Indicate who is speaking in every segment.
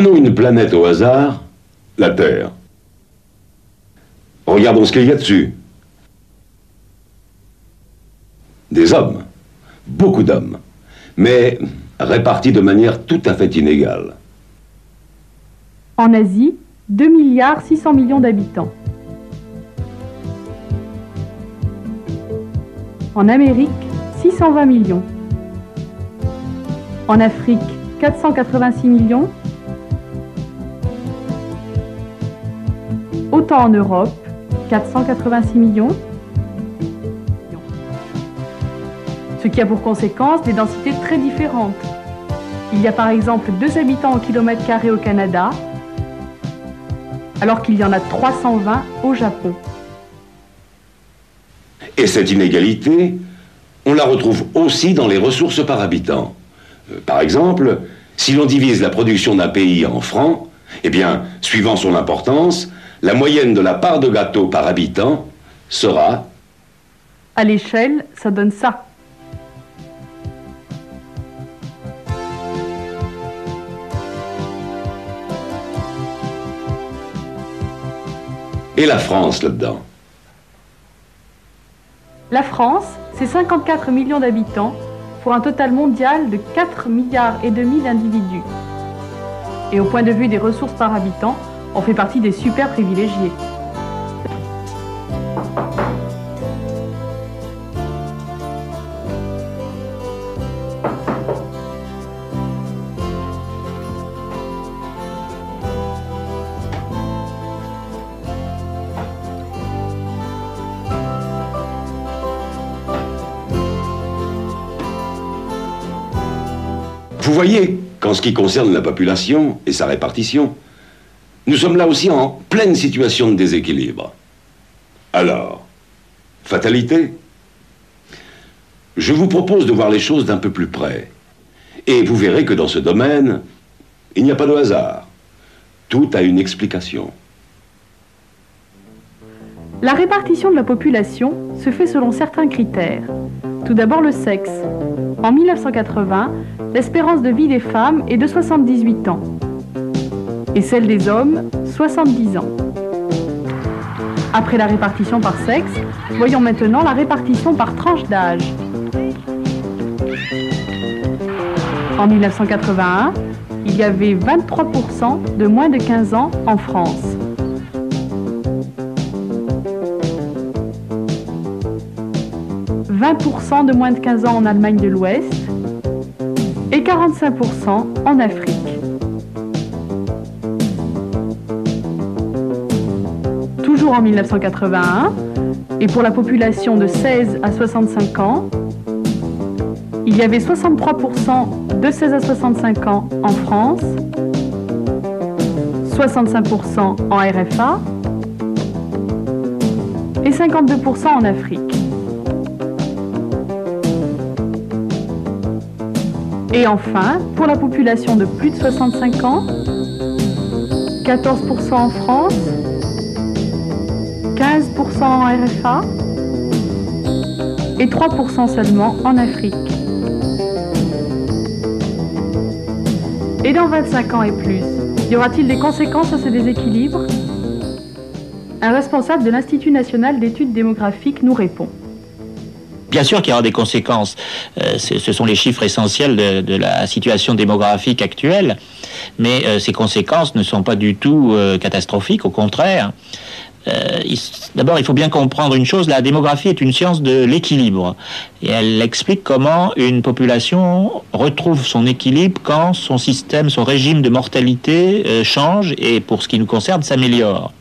Speaker 1: Prenons une planète au hasard, la Terre. Regardons ce qu'il y a dessus. Des hommes, beaucoup d'hommes, mais répartis de manière tout à fait inégale.
Speaker 2: En Asie, 2 milliards 600 millions d'habitants. En Amérique, 620 millions. En Afrique, 486 millions. Autant en Europe, 486 millions. Ce qui a pour conséquence des densités très différentes. Il y a par exemple 2 habitants au kilomètre carré au Canada, alors qu'il y en a 320 au Japon.
Speaker 1: Et cette inégalité, on la retrouve aussi dans les ressources par habitant. Par exemple, si l'on divise la production d'un pays en francs, eh bien, suivant son importance, la moyenne de la part de gâteau par habitant sera...
Speaker 2: À l'échelle, ça donne ça.
Speaker 1: Et la France là-dedans?
Speaker 2: La France, c'est 54 millions d'habitants pour un total mondial de 4 milliards et demi d'individus. Et au point de vue des ressources par habitant, on fait partie des super privilégiés.
Speaker 1: Vous voyez qu'en ce qui concerne la population et sa répartition, nous sommes là aussi en pleine situation de déséquilibre. Alors, fatalité? Je vous propose de voir les choses d'un peu plus près. Et vous verrez que dans ce domaine, il n'y a pas de hasard. Tout a une explication.
Speaker 2: La répartition de la population se fait selon certains critères. Tout d'abord le sexe. En 1980, l'espérance de vie des femmes est de 78 ans. Et celle des hommes, 70 ans. Après la répartition par sexe, voyons maintenant la répartition par tranche d'âge. En 1981, il y avait 23% de moins de 15 ans en France. « 20% de moins de 15 ans en Allemagne de l'Ouest et 45% en Afrique. Toujours en 1981, et pour la population de 16 à 65 ans, il y avait 63% de 16 à 65 ans en France, 65% en RFA et 52% en Afrique. Et enfin, pour la population de plus de 65 ans, 14% en France, 15% en RFA et 3% seulement en Afrique. Et dans 25 ans et plus, y aura-t-il des conséquences à ce déséquilibre? Un responsable de l'Institut national d'études démographiques nous répond.
Speaker 3: Bien sûr qu'il y aura des conséquences. Ce sont les chiffres essentiels de la situation démographique actuelle. Mais ces conséquences ne sont pas du tout catastrophiques, au contraire. D'abord, il faut bien comprendre une chose, la démographie est une science de l'équilibre. Et elle explique comment une population retrouve son équilibre quand son système, son régime de mortalité change et, pour ce qui nous concerne, s'améliore.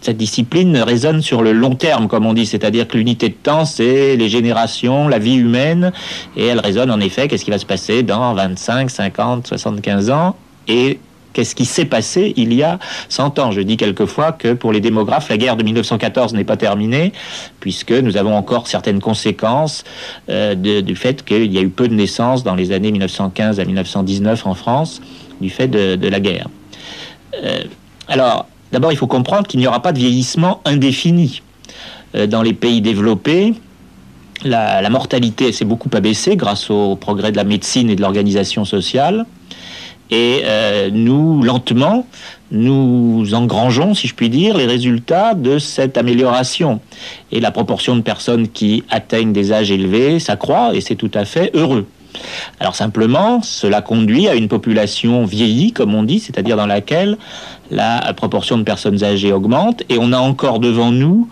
Speaker 3: Cette discipline résonne sur le long terme, comme on dit, c'est-à-dire que l'unité de temps, c'est les générations, la vie humaine, et elle résonne en effet, qu'est-ce qui va se passer dans 25, 50, 75 ans, et qu'est-ce qui s'est passé il y a 100 ans. Je dis quelquefois que pour les démographes, la guerre de 1914 n'est pas terminée, puisque nous avons encore certaines conséquences du fait qu'il y a eu peu de naissances dans les années 1915 à 1919 en France, du fait de la guerre. Alors, d'abord, il faut comprendre qu'il n'y aura pas de vieillissement indéfini. Dans les pays développés, la mortalité s'est beaucoup abaissée grâce au progrès de la médecine et de l'organisation sociale. Et nous, lentement, nous engrangeons, si je puis dire, les résultats de cette amélioration. Et la proportion de personnes qui atteignent des âges élevés s'accroît, et c'est tout à fait heureux. Alors simplement, cela conduit à une population vieillie, comme on dit, c'est-à-dire dans laquelle la proportion de personnes âgées augmente, et on a encore devant nous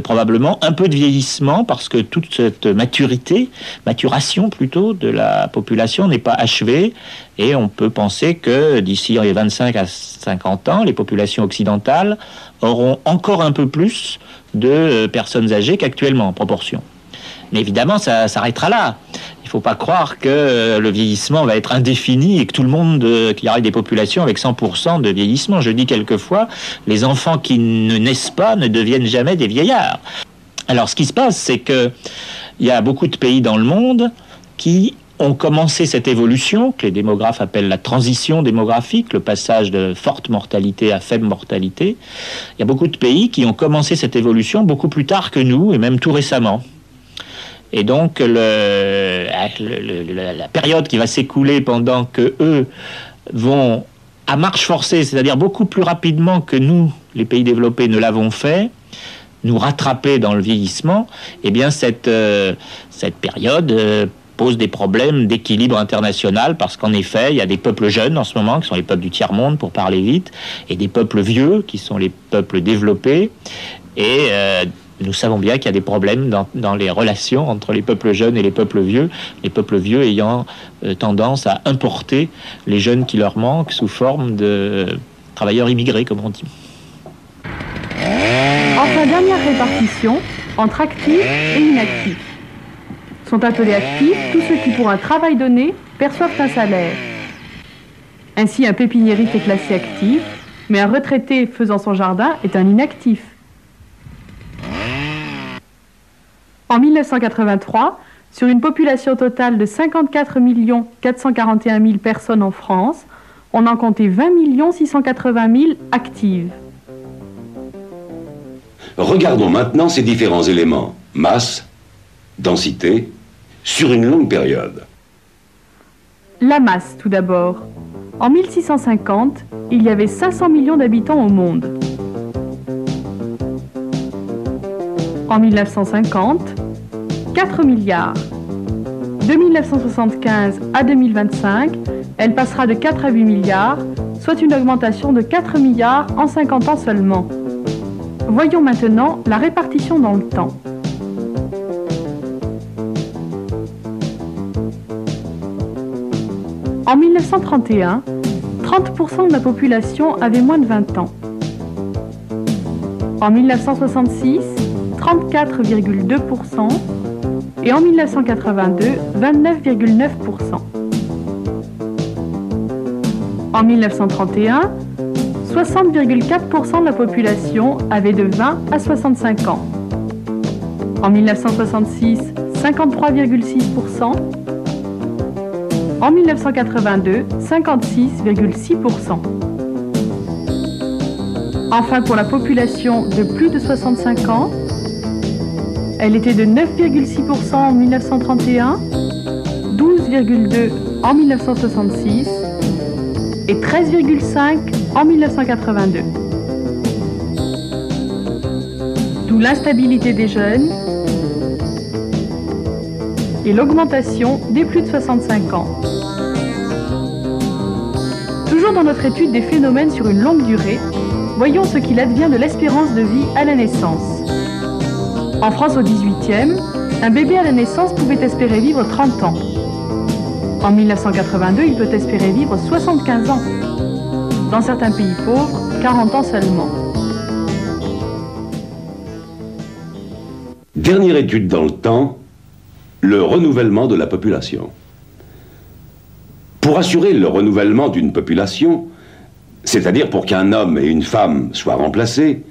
Speaker 3: probablement un peu de vieillissement, parce que toute cette maturation plutôt, de la population n'est pas achevée, et on peut penser que d'ici les 25 à 50 ans, les populations occidentales auront encore un peu plus de personnes âgées qu'actuellement en proportion. Mais évidemment, ça s'arrêtera là. Il ne faut pas croire que le vieillissement va être indéfini et que tout le monde, qu'il y aura des populations avec 100% de vieillissement. Je dis quelquefois, les enfants qui ne naissent pas ne deviennent jamais des vieillards. Alors, ce qui se passe, c'est qu'il y a beaucoup de pays dans le monde qui ont commencé cette évolution, que les démographes appellent la transition démographique, le passage de forte mortalité à faible mortalité. Il y a beaucoup de pays qui ont commencé cette évolution beaucoup plus tard que nous, et même tout récemment. Et donc, la période qui va s'écouler pendant que eux vont à marche forcée, c'est-à-dire beaucoup plus rapidement que nous, les pays développés, ne l'avons fait, nous rattraper dans le vieillissement, eh bien, cette période pose des problèmes d'équilibre international, parce qu'en effet, il y a des peuples jeunes en ce moment, qui sont les peuples du tiers-monde, pour parler vite, et des peuples vieux, qui sont les peuples développés, et nous savons bien qu'il y a des problèmes dans les relations entre les peuples jeunes et les peuples vieux ayant tendance à importer les jeunes qui leur manquent sous forme de travailleurs immigrés, comme on dit.
Speaker 2: Enfin, dernière répartition entre actifs et inactifs. Sont appelés actifs tous ceux qui, pour un travail donné, perçoivent un salaire. Ainsi, un pépiniériste est classé actif, mais un retraité faisant son jardin est un inactif. En 1983, sur une population totale de 54 441 000 personnes en France, on en comptait 20 680 000 actives.
Speaker 1: Regardons maintenant ces différents éléments, masse, densité, sur une longue période.
Speaker 2: La masse, tout d'abord. En 1650, il y avait 500 millions d'habitants au monde. En 1950, 4 milliards. De 1975 à 2025, elle passera de 4 à 8 milliards, soit une augmentation de 4 milliards en 50 ans seulement. Voyons maintenant la répartition dans le temps. En 1931, 30% de la population avait moins de 20 ans. En 1966, 34,2% et en 1982, 29,9%. En 1931, 60,4% de la population avait de 20 à 65 ans. En 1966, 53,6%. En 1982, 56,6%. Enfin, pour la population de plus de 65 ans, elle était de 9,6% en 1931, 12,2% en 1966 et 13,5% en 1982. D'où l'instabilité des jeunes et l'augmentation des plus de 65 ans. Toujours dans notre étude des phénomènes sur une longue durée, voyons ce qu'il advient de l'espérance de vie à la naissance. En France au XVIIIe, un bébé à la naissance pouvait espérer vivre 30 ans. En 1982, il peut espérer vivre 75 ans. Dans certains pays pauvres, 40 ans seulement.
Speaker 1: Dernière étude dans le temps, le renouvellement de la population. Pour assurer le renouvellement d'une population, c'est-à-dire pour qu'un homme et une femme soient remplacés,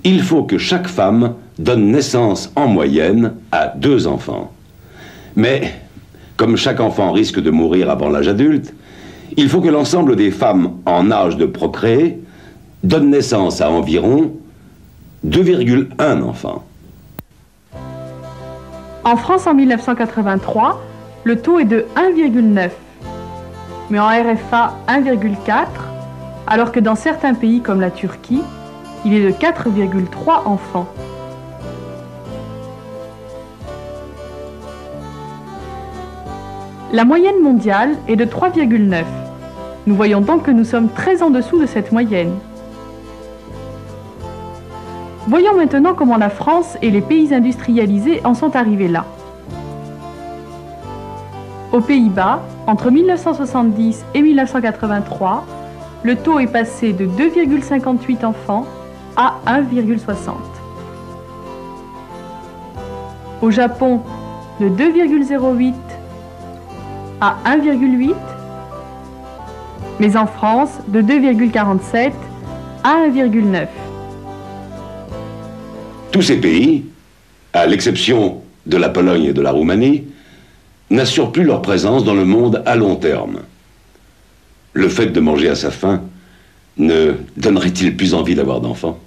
Speaker 1: il faut que chaque femme donne naissance en moyenne à 2 enfants. Mais, comme chaque enfant risque de mourir avant l'âge adulte, il faut que l'ensemble des femmes en âge de procréer donnent naissance à environ 2,1 enfants.
Speaker 2: En France en 1983, le taux est de 1,9. mais en RFA 1,4, alors que dans certains pays comme la Turquie, il est de 4,3 enfants. La moyenne mondiale est de 3,9. Nous voyons donc que nous sommes très en dessous de cette moyenne. Voyons maintenant comment la France et les pays industrialisés en sont arrivés là. Aux Pays-Bas, entre 1970 et 1983, le taux est passé de 2,58 enfants à 1,60. Au Japon, de 2,08 à 1,8, mais en France, de 2,47 à 1,9.
Speaker 1: Tous ces pays, à l'exception de la Pologne et de la Roumanie, n'assurent plus leur présence dans le monde à long terme. Le fait de manger à sa faim ne donnerait-il plus envie d'avoir d'enfants?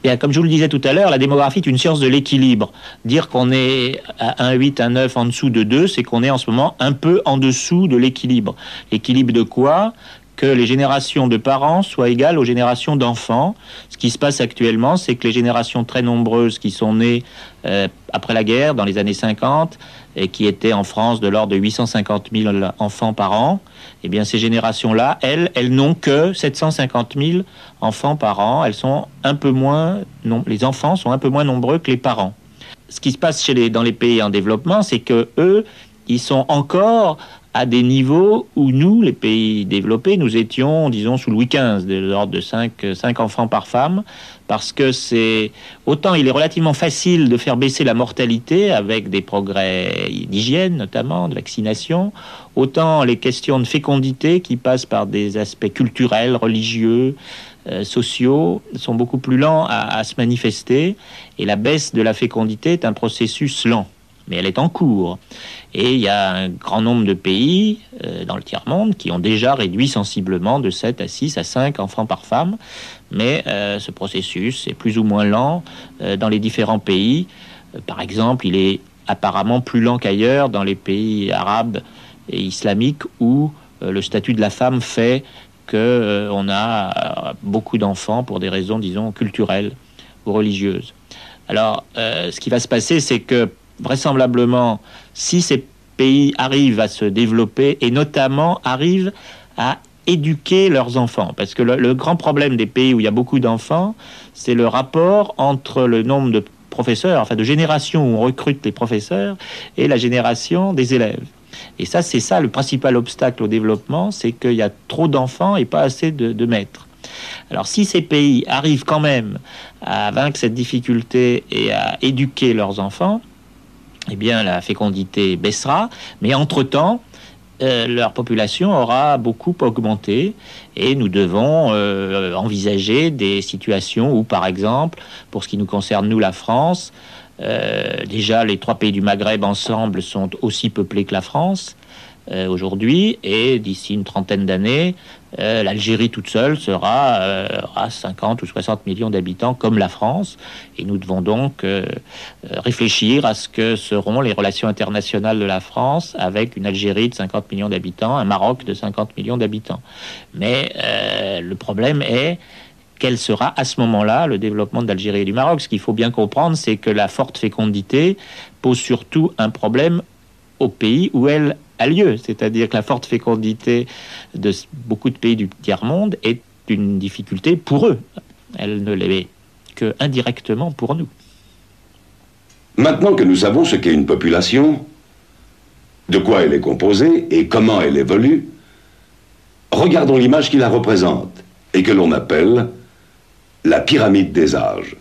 Speaker 3: Bien, comme je vous le disais tout à l'heure, la démographie est une science de l'équilibre. Dire qu'on est à 1,8, 1,9 en dessous de 2, c'est qu'on est en ce moment un peu en dessous de l'équilibre. L'équilibre de quoi? Que les générations de parents soient égales aux générations d'enfants. Ce qui se passe actuellement, c'est que les générations très nombreuses qui sont nées après la guerre, dans les années 50, et qui étaient en France de l'ordre de 850 000 enfants par an, eh bien ces générations-là, elles n'ont que 750 000 enfants par an. Elles sont un peu moins, les enfants sont un peu moins nombreux que les parents. Ce qui se passe dans les pays en développement, c'est que eux, ils sont encore à des niveaux où nous, les pays développés, nous étions, disons, sous Louis XV, de l'ordre de 5 enfants par femme, parce que autant il est relativement facile de faire baisser la mortalité avec des progrès d'hygiène, notamment, de vaccination, autant les questions de fécondité qui passent par des aspects culturels, religieux, sociaux, sont beaucoup plus lents à se manifester, et la baisse de la fécondité est un processus lent. Mais elle est en cours. Et il y a un grand nombre de pays dans le tiers-monde qui ont déjà réduit sensiblement de 7 à 6 à 5 enfants par femme. Mais ce processus est plus ou moins lent dans les différents pays. Par exemple, il est apparemment plus lent qu'ailleurs dans les pays arabes et islamiques où le statut de la femme fait qu'on a beaucoup d'enfants pour des raisons, disons, culturelles ou religieuses. Alors, ce qui va se passer, c'est que vraisemblablement, si ces pays arrivent à se développer et notamment arrivent à éduquer leurs enfants, parce que le grand problème des pays où il y a beaucoup d'enfants, c'est le rapport entre le nombre de professeurs, enfin de générations où on recrute les professeurs, et la génération des élèves. Et ça, c'est ça le principal obstacle au développement, c'est qu'il y a trop d'enfants et pas assez de maîtres. Alors si ces pays arrivent quand même à vaincre cette difficulté et à éduquer leurs enfants, eh bien la fécondité baissera, mais entre-temps, leur population aura beaucoup augmenté et nous devons envisager des situations où, par exemple, pour ce qui nous concerne, nous, la France, déjà les 3 pays du Maghreb ensemble sont aussi peuplés que la France aujourd'hui, et d'ici une trentaine d'années, l'Algérie toute seule sera à 50 ou 60 millions d'habitants comme la France, et nous devons donc réfléchir à ce que seront les relations internationales de la France avec une Algérie de 50 millions d'habitants, un Maroc de 50 millions d'habitants. Mais le problème est quel sera à ce moment-là le développement d'Algérie et du Maroc. Ce qu'il faut bien comprendre, c'est que la forte fécondité pose surtout un problème au pays où elle a lieu, c'est-à-dire que la forte fécondité de beaucoup de pays du tiers-monde est une difficulté pour eux. Elle ne l'est que indirectement pour nous.
Speaker 1: Maintenant que nous savons ce qu'est une population, de quoi elle est composée et comment elle évolue, regardons l'image qui la représente et que l'on appelle la pyramide des âges.